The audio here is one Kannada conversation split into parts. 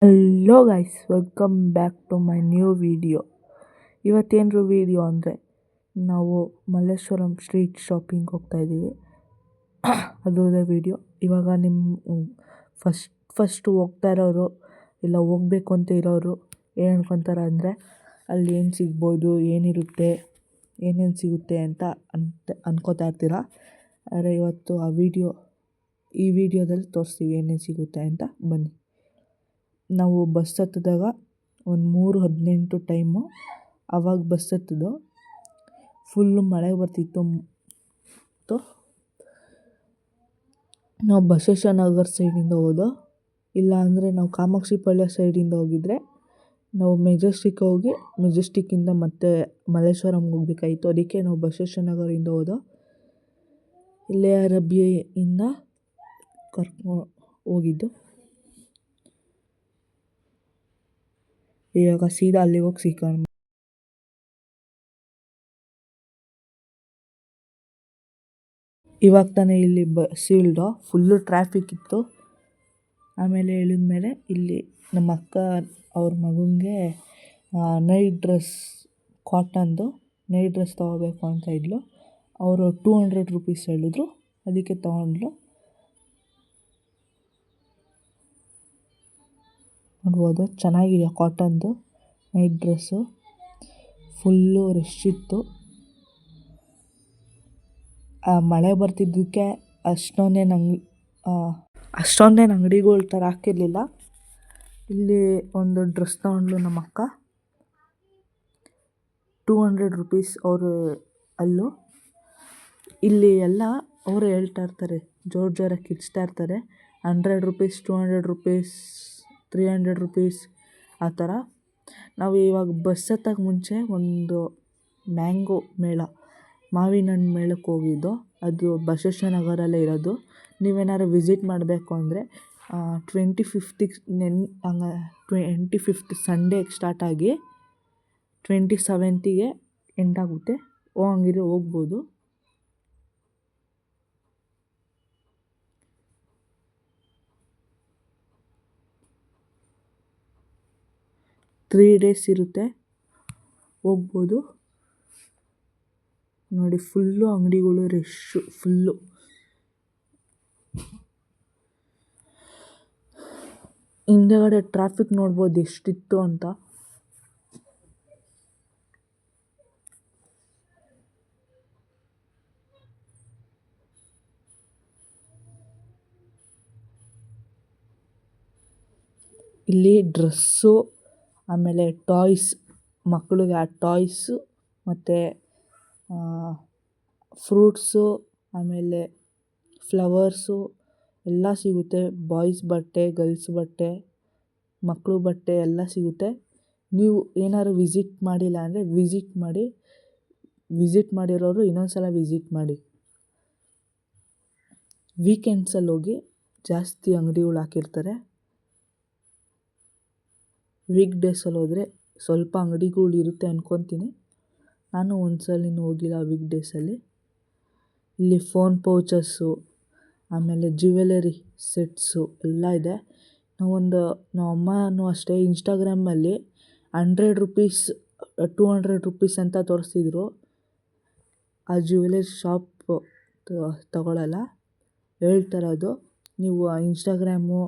Hello guys, welcome back to my new video. ಇವತ್ತೇನು ವಿಡಿಯೋ ಅಂದರೆ ನಾವು ಮಲ್ಲೇಶ್ವರಂ ಸ್ಟ್ರೀಟ್ ಶಾಪಿಂಗ್ ಹೋಗ್ತಾಯಿದ್ದೀವಿ. ಅದರದ್ದೇ ವಿಡಿಯೋ. ಇವಾಗ ನಿಮ್ಮ ಫಸ್ಟ್ ಹೋಗ್ತಾ ಇರೋರು ಇಲ್ಲ ಹೋಗ್ಬೇಕು ಅಂತ ಇರೋರು ಏನು ಅನ್ಕೊತಾರೆ ಅಂದರೆ ಅಲ್ಲಿ ಏನು ಸಿಗ್ಬೋದು, ಏನಿರುತ್ತೆ, ಏನೇನು ಸಿಗುತ್ತೆ ಅಂತ ಅನ್ಕೋತಾ ಇರ್ತೀರ. ಆದರೆ ಇವತ್ತು ಈ ವಿಡಿಯೋದಲ್ಲಿ ತೋರಿಸ್ತೀವಿ ಏನೇನು ಸಿಗುತ್ತೆ ಅಂತ. ಬನ್ನಿ. ನಾವು ಬಸ್ ಹತ್ತಿದಾಗ ಒಂದು 3:18 ಟೈಮು. ಆವಾಗ ಬಸ್ ಹತ್ತಿದ್ದು. ಫುಲ್ಲು ಮಳೆ ಬರ್ತಿತ್ತು. ನಾವು ಬಸವೇಶ್ವರ ನಗರ ಸೈಡಿಂದ ಹೋದೋ, ಇಲ್ಲ ಅಂದರೆ ನಾವು ಕಾಮಾಕ್ಷಿ ಪಾಳ್ಯ ಸೈಡಿಂದ ಹೋಗಿದ್ರೆ ನಾವು ಮೆಜೆಸ್ಟಿಕ್ ಹೋಗಿ ಮೆಜೆಸ್ಟಿಕ್ಕಿಂದ ಮತ್ತೆ ಮಲ್ಲೇಶ್ವರಂಗೆ ಹೋಗ್ಬೇಕಾಯಿತು. ಅದಕ್ಕೆ ನಾವು ಬಸವೇಶ್ವರ ನಗರದಿಂದ ಹೋದೋ. ಇಲ್ಲೇ ಅರಬಿಯಿಂದ ಕರ್ಕೊಂಡು ಹೋಗಿದ್ದು. ಇವಾಗ ಸೀದಾ ಅಲ್ಲಿ ಹೋಗಿ ಸಿಕ್ಕೋಣ. ಇವಾಗ ತಾನೇ ಇಲ್ಲಿ ಬಸ್ ಇಳ್ದೋ, ಫುಲ್ಲು ಟ್ರಾಫಿಕ್ ಇತ್ತು. ಆಮೇಲೆ ಇಳಿದ ಮೇಲೆ ಇಲ್ಲಿ ನಮ್ಮ ಅಕ್ಕ ಅವ್ರ ಮಗನಿಗೆ ನೈಟ್ ಡ್ರೆಸ್, ಕಾಟನ್ದು ನೈಟ್ ಡ್ರೆಸ್ ತೊಗೋಬೇಕು ಅಂತ ಇದ್ಲು. ಅವರು 200 ರೂಪೀಸ್ ಹೇಳಿದ್ರು, ಅದಕ್ಕೆ ತೊಗೊಂಡ್ಲು. ನೋಡ್ಬೋದು, ಚೆನ್ನಾಗಿದೆ ಕಾಟನ್ದು ನೈಟ್ ಡ್ರೆಸ್ಸು. ಫುಲ್ಲು ರಶ್ ಇತ್ತು. ಮಳೆ ಬರ್ತಿದ್ದಕ್ಕೆ ಅಷ್ಟೊಂದೇನು ಅಂಗಡಿಗಳು ಥರ ಹಾಕಿರಲಿಲ್ಲ. ಇಲ್ಲಿ ಒಂದು ಡ್ರೆಸ್ ತೊಗೊಂಡ್ಲು ನಮ್ಮ ಅಕ್ಕ, 200 ರೂಪೀಸ್. ಅವರು ಅಲ್ಲೂ ಇಲ್ಲಿ ಎಲ್ಲ ಅವರೇ ಹೇಳ್ತಾ ಇರ್ತಾರೆ, ಜೋರಾಗಿ ಕಿರ್ಚ್ತಾ ಇರ್ತಾರೆ. 100 ರೂಪೀಸ್, 200 ರೂಪೀಸ್, 300 ರೂಪೀಸ್ ಆ ಥರ. ನಾವು ಇವಾಗ ಬಸ್ ಹತ್ತಕ್ಕೆ ಮುಂಚೆ ಒಂದು ಮ್ಯಾಂಗೋ ಮೇಳ, ಮಾವಿನ ಹಣ್ಣು ಮೇಳಕ್ಕೆ ಹೋಗಿದ್ದು. ಅದು ಬಸವೇಶ್ವರ ನಗರಲ್ಲೇ ಇರೋದು. ನೀವೇನಾದ್ರು ವಿಸಿಟ್ ಮಾಡಬೇಕು ಅಂದರೆ 25th ಸಂಡೇಗೆ ಸ್ಟಾರ್ಟ್ ಆಗಿ 27th ಎಂಡ್ ಆಗುತ್ತೆ. ಹೋಗಂಗಿದ್ರೆ ಹೋಗ್ಬೋದು. ತ್ರೀ ಡೇಸ್ ಇರುತ್ತೆ, ಹೋಗ್ಬೋದು. ನೋಡಿ, ಫುಲ್ಲು ಅಂಗಡಿಗಳು ರಶ್ಶು ಫುಲ್ಲು. ಹಿಂದೆಗಡೆ ಟ್ರಾಫಿಕ್ ನೋಡ್ಬೋದು ಎಷ್ಟಿತ್ತು ಅಂತ. ಇಲ್ಲಿ ಡ್ರೆಸ್ಸು, ಆಮೇಲೆ ಟಾಯ್ಸ್, ಮಕ್ಕಳಿಗೆ ಆ ಟಾಯ್ಸು ಮತ್ತು ಫ್ರೂಟ್ಸು, ಆಮೇಲೆ ಫ್ಲವರ್ಸು ಎಲ್ಲ ಸಿಗುತ್ತೆ. ಬಾಯ್ಸ್ ಬಟ್ಟೆ, ಗರ್ಲ್ಸ್ ಬಟ್ಟೆ, ಮಕ್ಕಳು ಬಟ್ಟೆ ಎಲ್ಲ ಸಿಗುತ್ತೆ. ನೀವು ಏನಾದ್ರು ವಿಸಿಟ್ ಮಾಡಿಲ್ಲ ಅಂದರೆ ವಿಸಿಟ್ ಮಾಡಿ. ವಿಸಿಟ್ ಮಾಡಿರೋರು ಇನ್ನೊಂದು ಸಲ ವಿಸಿಟ್ ಮಾಡಿ. ವೀಕೆಂಡ್ಸಲ್ಲಿ ಹೋಗಿ, ಜಾಸ್ತಿ ಅಂಗಡಿಗಳು ಹಾಕಿರ್ತಾರೆ. ವೀಕ್ ಡೇಸಲ್ಲಿ ಹೋದರೆ ಸ್ವಲ್ಪ ಅಂಗಡಿಗಳು ಇರುತ್ತೆ ಅಂದ್ಕೊತೀನಿ. ನಾನು ಒಂದು ಸಲನೂ ಹೋಗಿಲ್ಲ ವೀಕ್ ಡೇಸಲ್ಲಿ. ಇಲ್ಲಿ ಫೋನ್ ಪೌಚಸ್ಸು, ಆಮೇಲೆ ಜ್ಯುವೆಲರಿ ಸೆಟ್ಸು ಎಲ್ಲ ಇದೆ. ನಮ್ಮ ಅಮ್ಮನೂ ಅಷ್ಟೇ ಇನ್ಸ್ಟಾಗ್ರಾಮಲ್ಲಿ 100 ರೂಪೀಸ್, 200 ರೂಪೀಸ್ ಅಂತ ತೋರಿಸ್ತಿದ್ರು. ಆ ಜ್ಯುವೆಲರಿ ಶಾಪ್ ತಗೊಳ್ಳಲ್ಲ, ಹೇಳ್ತಾರದು. ನೀವು ಇನ್ಸ್ಟಾಗ್ರಾಮು,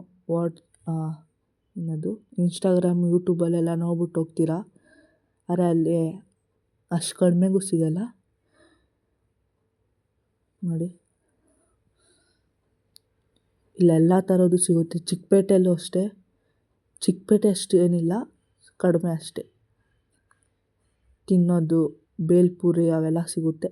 ಇನ್ಸ್ಟಾಗ್ರಾಮ್, ಯೂಟ್ಯೂಬಲ್ಲೆಲ್ಲ ನೋಡ್ಬಿಟ್ಟು ಹೋಗ್ತೀರಾ. ಆದರೆ ಅಲ್ಲಿ ಅಷ್ಟು ಕಡಿಮೆಗೂ ಸಿಗಲ್ಲ. ನೋಡಿ, ಇಲ್ಲೆಲ್ಲ ಥರದ್ದು ಸಿಗುತ್ತೆ. ಚಿಕ್ಕಪೇಟೆಯಲ್ಲೂ ಅಷ್ಟೇ. ಚಿಕ್ಕಪೇಟೆ ಅಷ್ಟು ಏನಿಲ್ಲ, ಕಡಿಮೆ ಅಷ್ಟೇ. ತಿನ್ನೋದು, ಬೇಲ್ಪುರಿ ಅವೆಲ್ಲ ಸಿಗುತ್ತೆ.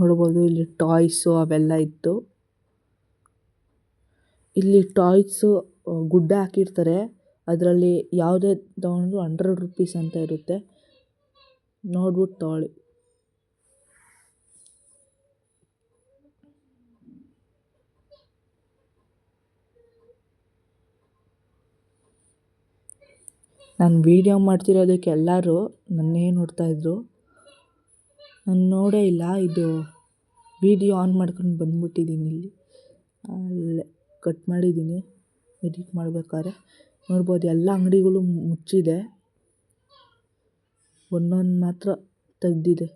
ನೋಡ್ಬೋದು, ಇಲ್ಲಿ ಟಾಯ್ಸು ಅವೆಲ್ಲ ಇತ್ತು. ಇಲ್ಲಿ ಟಾಯ್ಸು ಗುಡ್ಡೆ ಹಾಕಿರ್ತಾರೆ, ಅದರಲ್ಲಿ ಯಾವುದೇ ತೊಗೊಂಡ್ರು 100 ರುಪೀಸ್ ಅಂತ ಇರುತ್ತೆ, ನೋಡ್ಬಿಟ್ಟು ತೊಗೊಳ್ಳಿ. ನಾನು ವೀಡಿಯೋ ಮಾಡ್ತಿರೋದಕ್ಕೆ ಎಲ್ಲರೂ ನನ್ನೇ ನೋಡ್ತಾಯಿದ್ರು. ನಾನು ನೋಡೇ ಇಲ್ಲ, ಇದು ವೀಡಿಯೋ ಆನ್ ಮಾಡ್ಕೊಂಡು ಬಂದ್ಬಿಟ್ಟಿದ್ದೀನಿ. ಇಲ್ಲಿ ಅಲ್ಲೇ ಕಟ್ ಮಾಡಿದ್ದೀನಿ ಎಡಿಟ್ ಮಾಡ್ಬೇಕಾದ್ರೆ. ನೋಡ್ಬೋದು ಎಲ್ಲ ಅಂಗಡಿಗಳು ಮುಚ್ಚಿದೆ, ಒಂದೊಂದು ಮಾತ್ರ ತೆಗ್ದಿದೆ.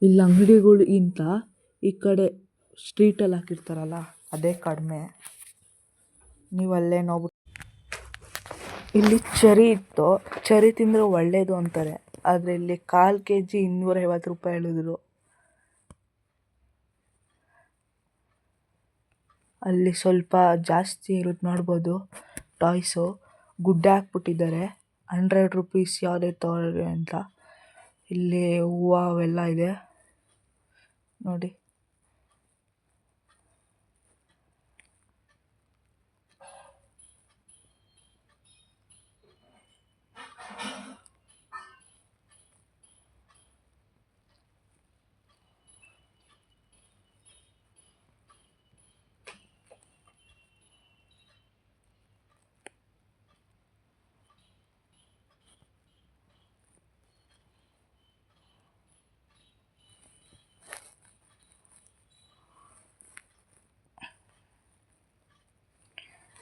ಇಲ್ಲಿ ಅಂಗಡಿಗಳಿಗಿಂತ ಈ ಕಡೆ ಸ್ಟ್ರೀಟಲ್ಲಿ ಹಾಕಿರ್ತಾರಲ್ಲ ಅದೇ ಕಡಿಮೆ. ನೀವು ಅಲ್ಲೇ ನೋಡ್ಬಿಟ್ಟು ಇಲ್ಲಿ ಚರಿ ಇತ್ತು, ಚರಿ ತಿಂದರೆ ಒಳ್ಳೆಯದು ಅಂತಾರೆ, ಆದರೆ ಇಲ್ಲಿ 1/4 kg 250 ರೂಪಾಯಿ ಹೇಳಿದ್ರು. ಅಲ್ಲಿ ಸ್ವಲ್ಪ ಜಾಸ್ತಿ ಇರುತ್ತೆ, ನೋಡ್ಬೋದು ಟಾಯ್ಸು ಗುಡ್ಡೆ ಹಾಕ್ಬಿಟ್ಟಿದ್ದಾರೆ. 100 ರುಪೀಸ್ ಯಾವುದೇ ತೊಗೊಳ್ಳಿ ಅಂತ. ಇಲ್ಲಿ ಹೂವು ಅವೆಲ್ಲ ಇದೆ ನೋಡಿ.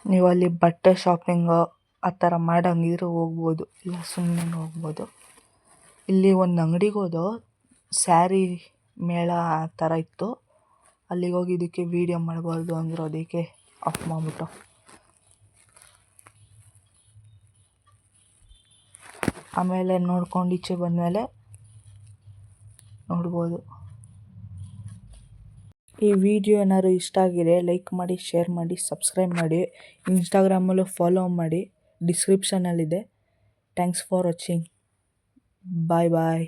ನೀವು ಅಲ್ಲಿ ಬಟ್ಟೆ ಶಾಪಿಂಗು ಆ ಥರ ಮಾಡೋಂಗಿದ್ರೆ ಹೋಗ್ಬೋದು, ಇಲ್ಲ ಸುಮ್ಮನೆ ಹೋಗ್ಬೋದು. ಇಲ್ಲಿ ಒಂದು ಅಂಗಡಿಗೆ ಹೋದೋ, ಸ್ಯಾರಿ ಮೇಳ ಆ ಥರ ಇತ್ತು, ಅಲ್ಲಿಗೆ ಹೋಗಿದ್ದಕ್ಕೆ ವೀಡಿಯೋ ಮಾಡಬಾರ್ದು ಅಂದರು, ಅದಕ್ಕೆ ಆಫ್ ಮಾಡಿಬಿಟ್ಟು. ಆಮೇಲೆ ನೋಡ್ಕೊಂಡು ಈಚೆ ಬಂದಮೇಲೆ ನೋಡ್ಬೋದು. ಈ ವಿಡಿಯೋ ಏನಾದ್ರು ಇಷ್ಟ ಆಗಿದೆ ಲೈಕ್ ಮಾಡಿ, ಶೇರ್ ಮಾಡಿ, ಸಬ್ಸ್ಕ್ರೈಬ್ ಮಾಡಿ. ಇನ್ಸ್ಟಾಗ್ರಾಮಲ್ಲೂ ಫಾಲೋ ಮಾಡಿ, ಡಿಸ್ಕ್ರಿಪ್ಷನಲ್ಲಿದೆ. Thanks for watching. Bye bye.